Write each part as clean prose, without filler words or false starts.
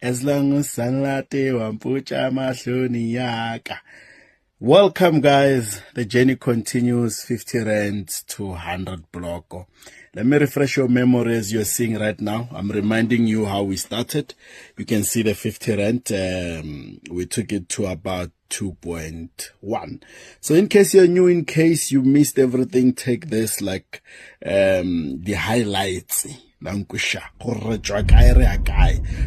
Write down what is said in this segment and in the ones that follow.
as long as sanlate wampucha mahloni yaka. Welcome guys, the journey continues. 50 rand to 100 block. Let me refresh your memory as you're seeing right now. I'm reminding you how we started. You can see the 50 rand, we took it to about 2.1. So in case you're new, in case you missed everything, take this like the highlights.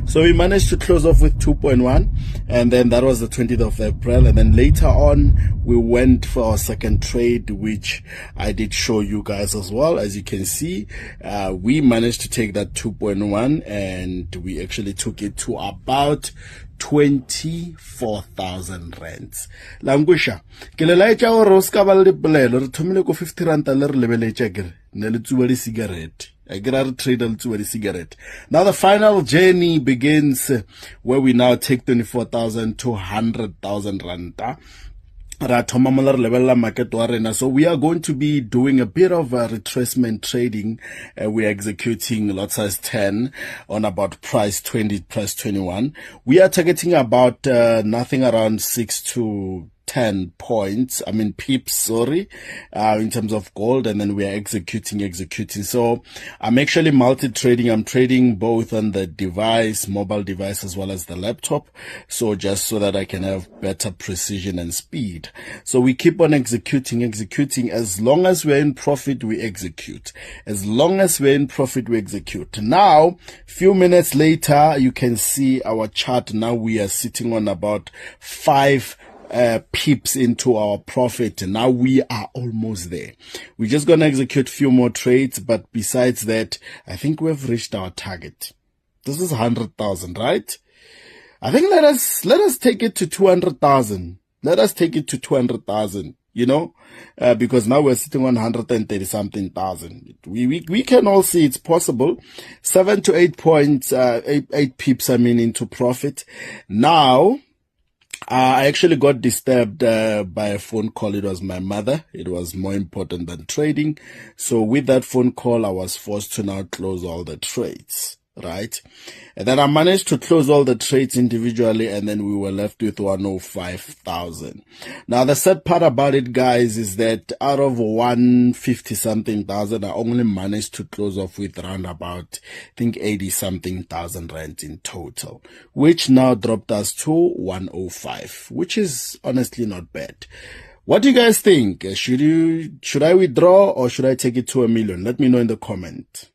So we managed to close off with 2.1, and then that was the 20th of April, and then later on we went for our second trade, which I did show you guys as well. As you can see, we managed to take that 2.1 and we actually took it to about 24,000 rands. Langusha ke le laetša gore o ska ba le dipolelo re thomile ko 50 rand le re lebeletša kere ne le tsuba di cigarette. I get out of trade to the cigarette. Now the final journey begins where we now take 24,000 to 100,000 rand. So we are going to be doing a bit of retracement trading. We are executing lot size 10 on about price 20 plus 21. We are targeting about nothing around 6 to 10 points, pips, sorry, in terms of gold, and then we are executing. So I'm actually multi-trading. I'm trading both on the device, mobile device, as well as the laptop. So just so that I can have better precision and speed. So we keep on executing. As long as we're in profit, we execute. Now, few minutes later, you can see our chart. Now we are sitting on about 5 pips into our profit. Now we are almost there. We're just going to execute a few more trades, but besides that, I think we've reached our target. This is 100,000, right? I think let us take it to 200,000. Let us take it to 200,000, because now we're sitting on 130 something thousand. We can all see it's possible. 7 to 8 points, 8 pips, into profit. Now, I actually got disturbed by a phone call. It was my mother. It was more important than trading. So with that phone call, I was forced to now close all the trades, right? And then I managed to close all the trades individually, and then we were left with 105,000. Now the sad part about it, guys, is that out of 150 something thousand, I only managed to close off with around about, I think 80 something thousand rand in total, which now dropped us to 105, which is honestly not bad. What do you guys think? Should I withdraw or should I take it to 1 million? Let me know in the comment.